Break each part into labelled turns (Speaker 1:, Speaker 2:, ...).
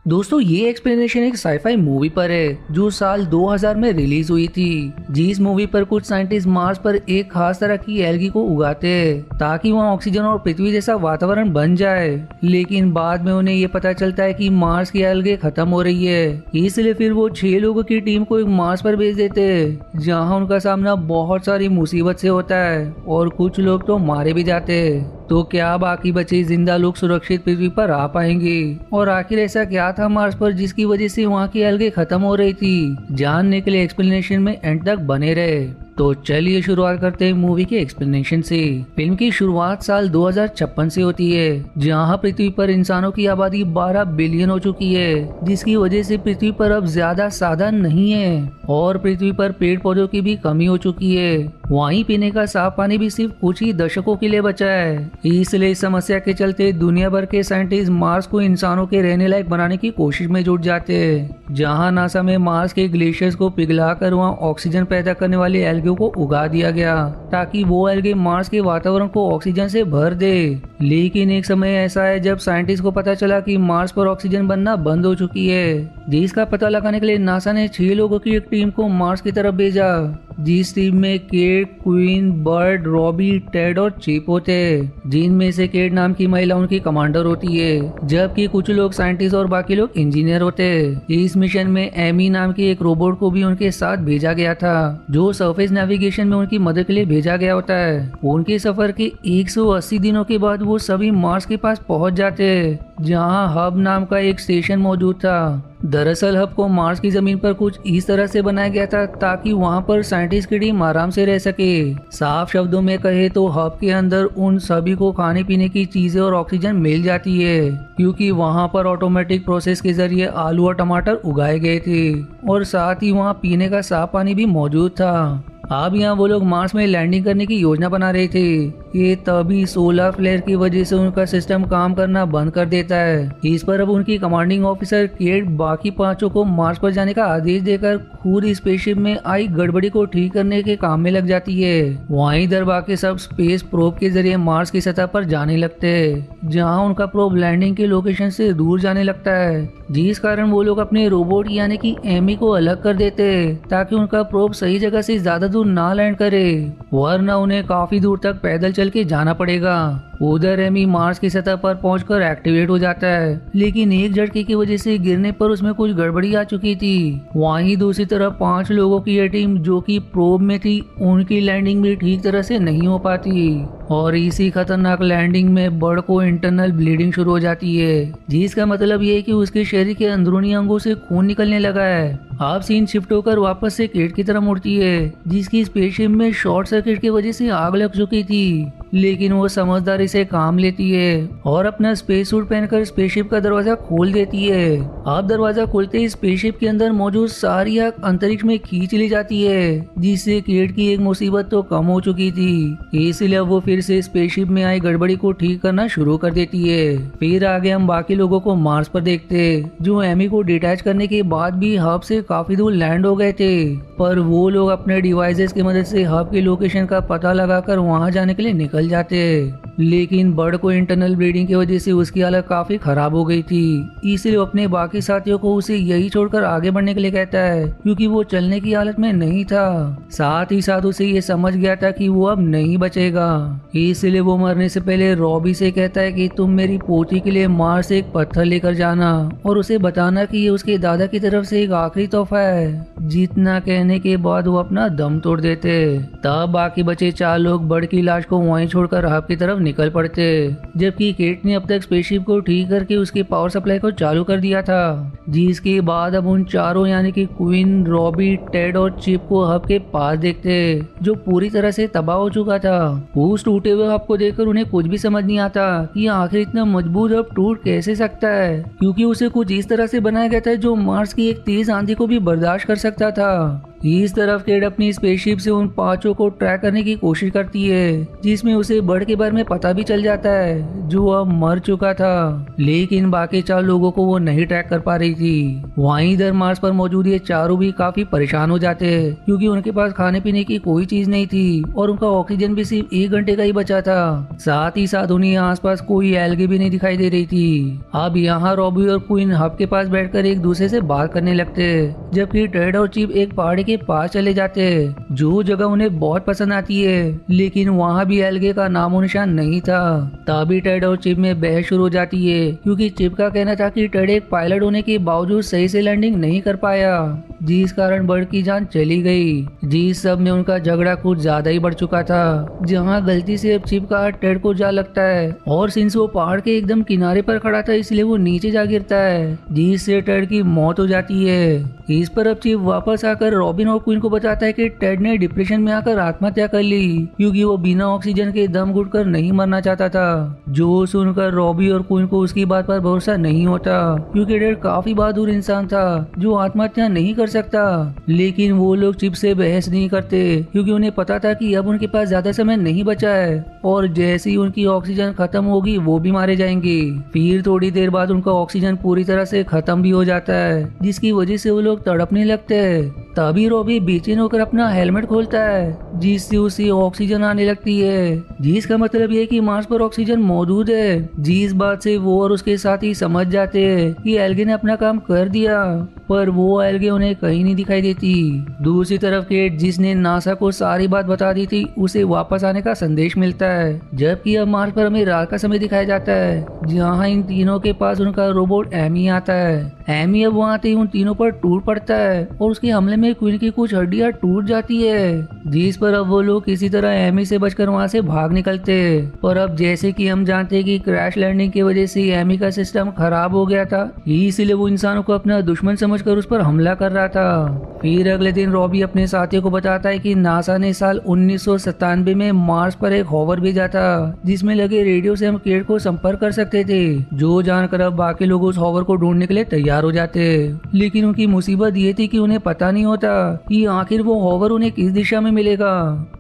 Speaker 1: दोस्तों ये एक्सप्लेनेशन एक साईफाई मूवी पर है जो साल 2000 में रिलीज हुई थी। जिस मूवी पर कुछ साइंटिस्ट मार्स पर एक खास तरह की एल्गी को उगाते हैं ताकि वहाँ ऑक्सीजन और पृथ्वी जैसा वातावरण बन जाए, लेकिन बाद में उन्हें ये पता चलता है कि मार्स की एल्गे खत्म हो रही है। इसलिए फिर वो 6 लोगों की टीम को एक मार्स पर भेज देते हैं जहाँ उनका सामना बहुत सारी मुसीबत से होता है और कुछ लोग तो मारे भी जाते हैं। तो क्या बाकी बचे जिंदा लोग सुरक्षित पृथ्वी पर आ पाएंगे और आखिर ऐसा क्या था मार्स पर जिसकी वजह से वहाँ की एल्गे खत्म हो रही थी? जानने के लिए एक्सप्लेनेशन में एंड तक बने रहे। तो चलिए शुरुआत करते हैं मूवी के एक्सप्लेनेशन से। फिल्म की शुरुआत साल 2056 से होती है जहां पृथ्वी पर इंसानों की आबादी 12 बिलियन हो चुकी है, जिसकी वजह से पृथ्वी पर अब ज्यादा साधन नहीं है और पृथ्वी पर पेड़ पौधों की भी कमी हो चुकी है। वहीं पीने का साफ पानी भी सिर्फ कुछ ही दशकों के लिए बचा है। इसलिए इस समस्या के चलते दुनिया भर के साइंटिस्ट मार्स को इंसानों के रहने लायक बनाने की कोशिश में जुट जाते हैं। जहां नासा में मार्स के ग्लेशियर्स को पिघलाकर वहां ऑक्सीजन पैदा करने वाले एल्गे को उगा दिया गया ताकि वो एल्गे मार्स के वातावरण को ऑक्सीजन से भर दे। लेकिन एक समय ऐसा है जब साइंटिस्ट को पता चला कि मार्स पर ऑक्सीजन बनना बंद हो चुकी है, जिसका पता लगाने के लिए नासा ने 6 लोगों की एक टीम को मार्स की तरफ भेजा। जिस टीम में Kate, Queen, Bird, Robbie, Ted और चिप होते हैं, जिनमें से केट नाम की महिला उनकी कमांडर होती है, जबकि कुछ लोग साइंटिस्ट और बाकी लोग इंजीनियर होते हैं। इस मिशन में एमी नाम के एक रोबोट को भी उनके साथ भेजा गया था जो सरफेस नेविगेशन में उनकी मदद के लिए भेजा गया होता है। उनके सफर के 180 दिनों के बाद वो सभी मार्स के पास पहुंच जाते हैं जहां हब नाम का एक स्टेशन मौजूद था। दरअसल हब को मार्स की जमीन पर कुछ इस तरह से बनाया गया था ताकि वहां पर साइंटिस्ट की टीम आराम से रह सके। साफ शब्दों में कहे तो हब के अंदर उन सभी को खाने पीने की चीजें और ऑक्सीजन मिल जाती है क्योंकि वहां पर ऑटोमेटिक प्रोसेस के जरिए आलू और टमाटर उगाए गए थे और साथ ही वहां पीने का साफ पानी भी मौजूद था। अब यहाँ वो लोग मार्स में लैंडिंग करने की योजना बना रहे थे कि तभी सोलर फ्लेयर की वजह से उनका सिस्टम काम करना बंद कर देता है। इस पर अब उनकी कमांडिंग ऑफिसर केट बाकी 5 को मार्स पर जाने का आदेश देकर खुद स्पेसशिप में आई गड़बड़ी को ठीक करने के काम में लग जाती है। वहीं इधर बाकी सब स्पेस प्रोब के जरिए मार्स की सतह पर जाने लगते हैं जहाँ उनका प्रोब लैंडिंग के लोकेशन से दूर जाने लगता है, जिस कारण वो लोग अपने रोबोट यानी कि एमी को अलग कर देते ताकि उनका प्रोब सही जगह से ज्यादा दूर ना लैंड करे, वरना उन्हें काफी दूर तक पैदल चल के जाना पड़ेगा। उधर एमी मार्स की सतह पर पहुंचकर एक्टिवेट हो जाता है, लेकिन एक झटके की वजह से गिरने पर उसमें कुछ गड़बड़ी आ चुकी थी। वहीं दूसरी तरफ 5 लोगों की यह टीम जो कि प्रोब में थी, उनकी लैंडिंग भी ठीक तरह से नहीं हो पाती और इसी खतरनाक लैंडिंग में बर्ड को इंटरनल ब्लीडिंग शुरू हो जाती है, जिसका मतलब ये है कि उसके शरीर के अंदरूनी अंगों से खून निकलने लगा है। अब सीन शिफ्ट होकर वापस से केट की तरफ मुड़ती है जिसकी स्पेसशिप में शॉर्ट सर्किट की वजह से आग लग चुकी थी, लेकिन वो समझदारी से काम लेती है और अपना स्पेस सूट पहनकर स्पेसशिप का दरवाजा खोल देती है। अब दरवाजा खोलते ही स्पेसशिप के अंदर मौजूद सारी आग अंतरिक्ष में खींच ली जाती है, जिससे केट की एक मुसीबत तो कम हो चुकी थी। इसलिए वो फिर से स्पेसशिप में आई गड़बड़ी को ठीक करना शुरू कर देती है। फिर आगे हम बाकी लोगों को मार्स पर देखते जो एमी को डिटैच करने के बाद भी हब से काफी दूर लैंड हो गए थे, पर वो लोग अपने डिवाइसेस की मदद से हब की लोकेशन का पता लगाकर वहां जाने के लिए निकल जाते। लेकिन बर्ड को इंटरनल ब्लीडिंग की वजह से उसकी हालत काफी खराब हो गई थी, इसलिए वो अपने बाकी साथियों को उसे यही छोड़कर आगे बढ़ने के लिए कहता है क्योंकि वो चलने की हालत में नहीं था। साथ ही साथ उसे ये समझ गया था कि वो अब नहीं बचेगा, इसलिए वो मरने से पहले रॉबी से कहता है कि तुम मेरी पोती के लिए मार्स से एक पत्थर लेकर जाना और उसे बताना कि ये उसके दादा की तरफ से एक आखिरी तोहफा है। जितना कहने के बाद वो अपना दम तोड़ देते। तब बाकी बचे 4 लोग बर्ड की लाश को वहीं छोड़कर हब की तरफ निकल पड़ते, जबकि केट ने अब तक स्पेसशिप को ठीक करके उसके पावर सप्लाई को चालू कर दिया था, जिसके बाद अब उन चारों यानी कि क्वीन, रॉबी, टेड और चिप को हब के पास देखते जो पूरी तरह से तबाह हो चुका था। उस टूटे हुए हब को देखकर उन्हें कुछ भी समझ नहीं आता कि आखिर इतना मजबूत हब टूट कैसे सकता है, क्योंकि उसे कुछ इस तरह से बनाया गया था जो मार्स की एक तेज आंधी को भी बर्दाश्त कर सकता था। इस तरफ केट अपनी स्पेसशिप से उन पांचों को ट्रैक करने की कोशिश करती है, जिसमें उसे बर्ड के बारे में पता भी चल जाता है जो अब मर चुका था, लेकिन बाकी 4 लोगों को वो नहीं ट्रैक कर पा रही थी। वहीं इधर मार्स पर मौजूद ये चारों भी काफी परेशान हो जाते हैं, क्योंकि उनके पास खाने पीने की कोई चीज नहीं थी और उनका ऑक्सीजन भी सिर्फ 1 घंटे का ही बचा था। साथ ही साथ उन्हें आसपास कोई एल्गे भी नहीं दिखाई दे रही थी। अब यहाँ रॉबी और क्वीन हब के पास बैठकर एक दूसरे से बात करने लगते, जबकि टेड और चिप एक पहाड़ी के पास चले जाते, जो जगह उन्हें बहुत पसंद आती है, लेकिन वहाँ भी एल्गे का नामो निशान नहीं था। तभी टेड और चिप में बहस शुरू हो जाती है, क्योंकि चिप का कहना था कि टेड एक पायलट होने के बावजूद सही से लैंडिंग नहीं कर पाया, जिस कारण बर्ड की जान चली गई। जिस सब में उनका झगड़ा कुछ ज्यादा ही बढ़ चुका था, जहाँ गलती से अब चिप का हाथ टेड को जा लगता है, और सिंस वो पहाड़ के एकदम किनारे पर खड़ा था इसलिए वो नीचे जा गिरता है, जिससे टेड की मौत हो जाती है। इस पर अब चिप वापस आकर रॉबिन और क्वीन को बताता है कि टेड ने डिप्रेशन में आकर आत्महत्या कर ली, क्योंकि वो बिना ऑक्सीजन के दम घुटकर नहीं मरना चाहता था। जो सुनकर रॉबी और क्वीन को उसकी बात पर भरोसा नहीं होता, क्योंकि टेड काफी बहादुर इंसान था जो आत्महत्या नहीं कर सकता। लेकिन वो लोग चिप से बहस नहीं करते, क्योंकि उन्हें पता था कि अब उनके पास ज्यादा समय नहीं बचा है, और जैसे ही उनकी ऑक्सीजन खत्म होगी वो भी मारे जाएंगे। फिर थोड़ी देर बाद उनका ऑक्सीजन पूरी तरह से खत्म भी हो जाता है, जिसकी वजह से वो लोग तड़पने लगते हैं। तभी रॉबी बेचैन होकर अपना हेलमेट खोलता है, जिससे उसे ऑक्सीजन आने लगती है, जिसका मतलब ये है कि मार्स पर ऑक्सीजन मौजूद है। जिस बात से वो और उसके साथी समझ जाते हैं कि एल्गे ने अपना काम कर दिया, पर वो एल्गे उन्हें कहीं नहीं दिखाई देती। दूसरी तरफ केट, जिसने नासा को सारी बात बता दी थी, उसे वापस आने का संदेश मिलता है, जबकि अब मार्स पर हमें रात का समय दिखाया जाता है, जहाँ इन तीनों के पास उनका रोबोट एमी आता है। एमी अब वहाँ आते ही उन तीनों पर टूट पड़ता है और उसके हमले में क्वीन की कुछ हड्डियां टूट जाती है, जिस पर अब वो लोग किसी तरह एमी से बचकर वहाँ से भाग निकलते। पर अब जैसे कि हम जानते हैं कि क्रैश लैंडिंग की वजह से एमी का सिस्टम खराब हो गया था, इसलिए वो इंसानों को अपना दुश्मन समझकर उस पर हमला कर रहा था। फिर अगले दिन रॉबी अपने साथियों को बताता है कि नासा ने साल 1997 में मार्स पर एक हॉवर भेजा था, जिसमें लगे रेडियो से हम केट को संपर्क कर सकते थे, जो जानकर अब बाकी लोग उस हॉवर को ढूंढने के लिए तैयार हो जाते। लेकिन उनकी मुसीबत ये थी कि उन्हें पता नहीं होता कि आखिर वो हॉवर उन्हें किस दिशा में मिलेगा,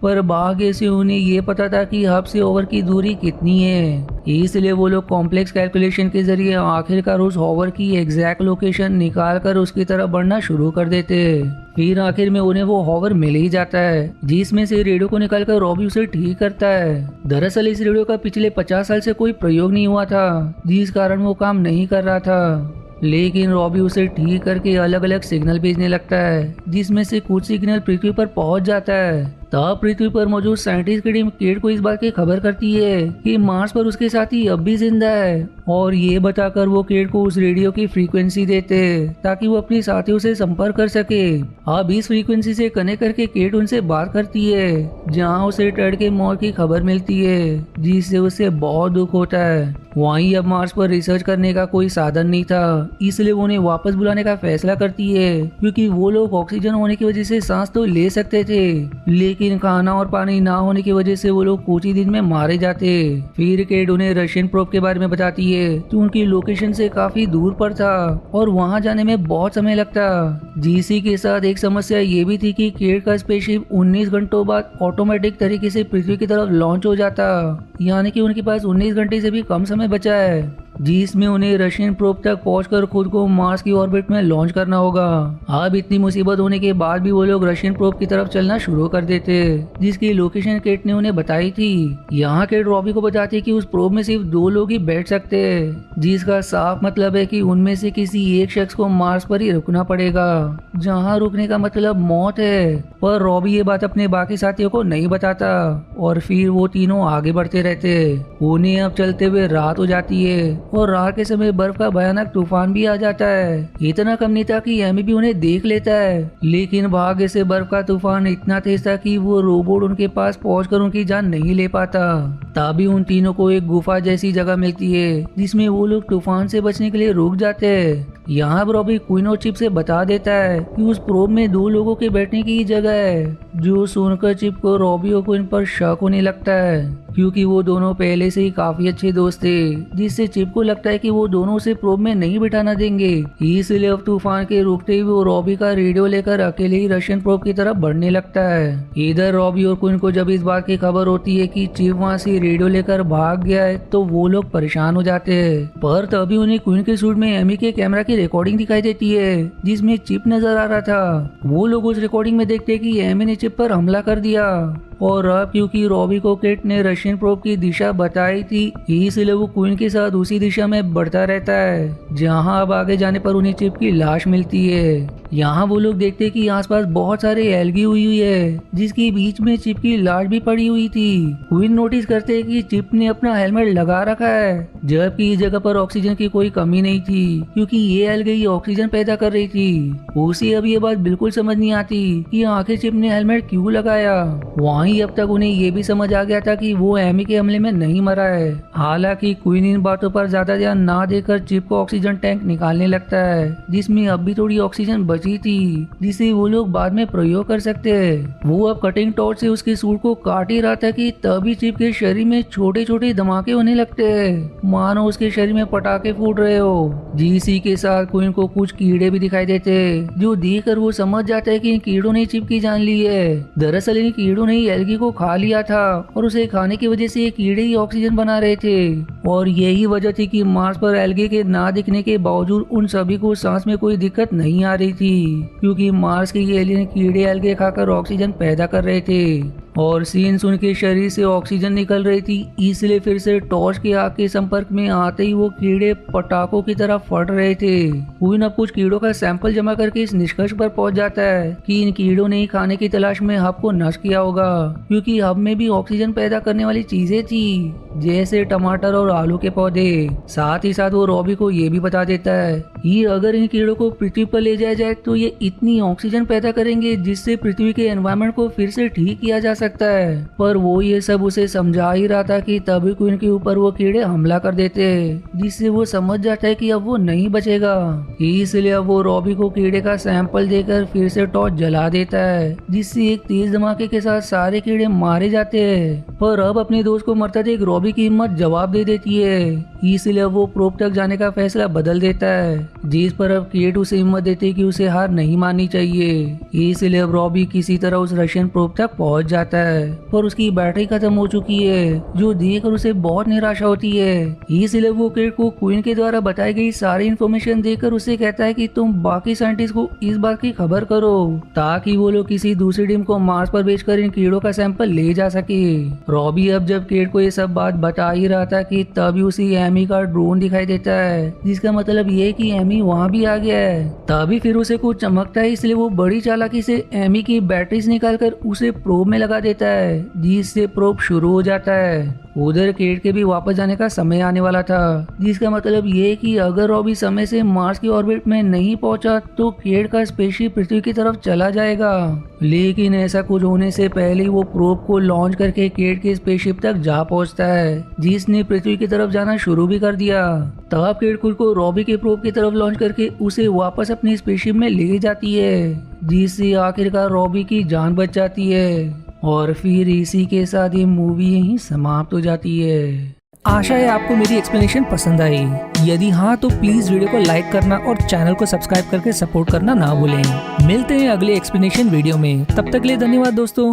Speaker 1: पर भाग्य से उन्हें ये पता था कि हब से हॉवर की दूरी कितनी है, इसलिए वो लोग कॉम्प्लेक्स कैलकुलेशन के जरिए आखिरकार उस हॉवर की एग्जैक्ट लोकेशन निकाल कर उसकी तरफ बढ़ना शुरू कर देते। फिर आखिर में उन्हें वो हॉवर मिल ही जाता है, जिसमें से रेडियो को निकालकर रॉबी उसे ठीक करता है। दरअसल इस रेडियो का पिछले 50 साल से कोई प्रयोग नहीं हुआ था, जिस कारण वो काम नहीं कर रहा था, लेकिन रॉबी उसे ठीक करके अलग अलग सिग्नल भेजने लगता है, जिसमें से कुछ सिग्नल पृथ्वी पर पहुंच जाता है। तब पृथ्वी पर मौजूद साइंटिस्ट की टीम केट को इस बात की खबर करती है कि मार्स पर उसके साथी अब भी जिंदा है, और ये बताकर वो केट को उस रेडियो की फ्रीक्वेंसी देते ताकि वो अपने साथियों से संपर्क कर सके। अब इस फ्रीक्वेंसी से कनेक्ट करके केट उनसे बात करती है, जहाँ उसे टेड के मौत की खबर मिलती है, जिससे उसे बहुत दुख होता है। वहीं अब मार्स पर रिसर्च करने का कोई साधन नहीं था, इसलिए वो उन्हें वापस बुलाने का फैसला करती है, क्योंकि वो लोग ऑक्सीजन होने की वजह से सांस तो ले सकते थे, लेकिन खाना और पानी ना होने की वजह से वो लोग कुछ ही दिन में मारे जाते। फिर केट उन्हें रशियन प्रोब के बारे में बताती है, जो उनकी लोकेशन से काफी दूर पर था और वहां जाने में बहुत समय लगता। जीसी के साथ एक समस्या ये भी थी कि केट का स्पेसशिप 19 घंटों बाद ऑटोमेटिक तरीके से पृथ्वी की तरफ लॉन्च हो जाता, यानी कि उनके पास 19 घंटे से भी कम समय बचा है, जिसमें उन्हें रशियन प्रोब तक पहुंचकर खुद को मार्स की ऑर्बिट में लॉन्च करना होगा। अब इतनी मुसीबत होने के बाद भी वो लोग रशियन प्रोब की तरफ चलना शुरू कर देते, जिसकी लोकेशन केट ने उन्हें बताई थी। यहाँ केट रॉबी को बताती कि उस प्रोब में सिर्फ 2 लोग ही बैठ सकते हैं, जिसका साफ मतलब है कि उनमें से किसी एक शख्स को मार्स पर ही रुकना पड़ेगा, जहाँ रुकने का मतलब मौत है। पर रॉबी ये बात अपने बाकी साथियों को नहीं बताता, और फिर वो तीनों आगे बढ़ते रहते। उन्हें अब चलते हुए रात हो जाती है, और रात के समय बर्फ का भयानक तूफान भी आ जाता है। इतना कम नहीं था कि एमी भी उन्हें देख लेता है, लेकिन भाग्य से बर्फ का तूफान इतना तेज था कि वो रोबोट उनके पास पहुंचकर उनकी जान नहीं ले पाता। तभी उन तीनों को एक गुफा जैसी जगह मिलती है, जिसमें वो लोग तूफान से बचने के लिए रुक जाते हैं। यहाँ अब रॉबी क्वीन और चिप से बता देता है कि उस प्रोब में 2 लोगों के बैठने की जगह है, जो सुनकर चिप को रॉबी और क्वीन पर शक होने लगता है क्योंकि वो दोनों पहले से ही काफी अच्छे दोस्त थे, जिससे चिप को लगता है कि वो दोनों उसे प्रोब में नहीं बिठाना देंगे। इसलिए अब तूफान के रुकते ही वो रॉबी का रेडियो लेकर अकेले ही रशियन प्रोब की तरफ बढ़ने लगता है। इधर रॉबी और क्वीन को जब इस बात की खबर होती है कि चिप वहाँ से रेडियो लेकर भाग गया है तो वो लोग परेशान हो जाते हैं, पर तभी उन्हें क्वीन के सूट में एमी के कैमरा की रिकॉर्डिंग दिखाई देती है जिसमें चिप नजर आ रहा था। वो लोग उस रिकॉर्डिंग में देखते हैं कि एमी ने चिप पर हमला कर दिया और अब क्योंकि रॉबी को केट ने रशियन प्रोब की दिशा बताई थी इसलिए वो क्वीन के साथ उसी दिशा में बढ़ता रहता है, जहां अब आगे जाने पर उन्हें चिप की लाश मिलती है। यहाँ वो लोग देखते कि आसपास बहुत सारे एल्गी हुई है जिसके बीच में चिप की लाश भी पड़ी हुई थी। क्वीन नोटिस करते कि चिप ने अपना हेलमेट लगा रखा है, जबकि इस जगह पर ऑक्सीजन की कोई कमी नहीं थी क्योंकि ये एल्गी ऑक्सीजन पैदा कर रही थी। उसे अब ये बात बिल्कुल समझ नहीं आती कि आखिर चिप ने हेलमेट क्यों लगाया। वहीं अब तक उन्हें ये भी समझ आ गया था कि वो एमी के हमले में नहीं मरा है। हालांकि क्वीन इन बातों पर ज्यादा ध्यान ना देकर चिप को ऑक्सीजन टैंक निकालने लगता है जिसमें अब भी थोड़ी ऑक्सीजन बची थी जिसे वो लोग बाद में प्रयोग कर सकते हैं। वो अब कटिंग टॉर्च से उसके सूट को काट ही रहा था कि तभी चिप के शरीर में छोटे छोटे धमाके होने लगते हैं, मानो उसके शरीर में पटाखे फूट रहे हो। जीसी के साथ क्वीन को कुछ कीड़े भी दिखाई देते जो देखकर वो समझ जाता है कि इन कीड़ों ने चिप की जान ली है। दरअसल इन कीड़ों ने एल्गी को खा लिया था और उसे खाने की वजह से ये कीड़े ही ऑक्सीजन बना रहे थे और यही वजह थी कि मार्स पर एल्गी के ना दिखने के बावजूद उन सभी को सांस में कोई दिक्कत नहीं आ रही थी क्योंकि मार्स के ये एलियन कीड़े एल्गे खाकर ऑक्सीजन पैदा कर रहे थे और सीन्स उनके शरीर से ऑक्सीजन निकल रही थी। इसलिए फिर से टॉर्च की आग के संपर्क में आते ही वो कीड़े पटाखों की तरह फट रहे थे। क्वीन अब कुछ कीड़ों का सैंपल जमा करके इस निष्कर्ष पर पहुंच जाता है कि इन कीड़ों ने ही खाने की तलाश में हब को नष्ट किया होगा क्योंकि हब में भी ऑक्सीजन पैदा करने वाली चीजें थी जैसे टमाटर और आलू के पौधे। साथ ही साथ वो रॉबी को ये भी बता देता है कि अगर इन कीड़ों को पृथ्वी पर ले जाया जाए तो ये इतनी ऑक्सीजन पैदा करेंगे जिससे पृथ्वी के एनवायरनमेंट को फिर से ठीक किया जा सकता है। पर वो ये सब उसे समझा ही रहा था कि तभी क्वीन के ऊपर वो कीड़े हमला कर देते जिससे वो समझ जाता है कि अब वो नहीं बचेगा। इसलिए अब वो रॉबी को कीड़े का सैंपल देकर फिर से टॉर्च जला देता है जिससे एक तेज धमाके के साथ सारे कीड़े मारे जाते हैं। पर अब अपने दोस्त को मरता देख रॉबी की हिम्मत जवाब दे देती है, इसलिए वो प्रोब तक जाने का फैसला बदल देता है जिस पर अब केट उसे हिम्मत देती कि उसे हार नहीं माननी चाहिए। इसलिए अब रॉबी किसी तरह उस रशियन प्रोब तक पहुंच जाता है पर उसकी बैटरी खत्म हो चुकी है जो देखकर उसे बहुत निराशा होती है। इसलिए वो केट को क्वीन के द्वारा बताई गई सारी इन्फॉर्मेशन देकर उसे कहता है कि तुम बाकी साइंटिस्ट को इस बात की खबर करो ताकि वो लोग किसी दूसरी टीम को मार्स पर भेजकर इन कीड़ों का सैंपल ले जा सके। रॉबी अब जब केट को ये सब बात बता ही रहा था कि तभी उसी एमी का ड्रोन दिखाई देता है जिसका मतलब ये कि एमी वहाँ भी आ गया है। तभी फिर उसे कुछ चमकता है इसलिए वो बड़ी चालाकी से एमी की बैटरीज निकालकर उसे प्रोब में लगा देता है जिससे प्रोब शुरू हो जाता है। उधर केट के भी वापस जाने का समय आने वाला था जिसका मतलब ये कि अगर रॉबी समय से मार्स की ऑर्बिट में नहीं पहुंचा तो केट का स्पेसशिप पृथ्वी की तरफ चला जाएगा। लेकिन ऐसा कुछ होने से पहले ही वो प्रोब को लॉन्च करके केट के स्पेसशिप तक जा पहुंचता है जिसने पृथ्वी की तरफ जाना शुरू भी कर दिया। तब केट खुद को रॉबी के प्रोब की तरफ लॉन्च करके उसे वापस अपनी स्पेसशिप में ले जाती है जिससे आखिरकार रॉबी की जान बच जाती है और फिर इसी के साथ ये मूवी यहीं समाप्त हो जाती है। आशा है आपको मेरी एक्सप्लेनेशन पसंद आई। यदि हाँ तो प्लीज वीडियो को लाइक करना और चैनल को सब्सक्राइब करके सपोर्ट करना ना भूलें। मिलते हैं अगले एक्सप्लेनेशन वीडियो में, तब तक के लिए धन्यवाद दोस्तों।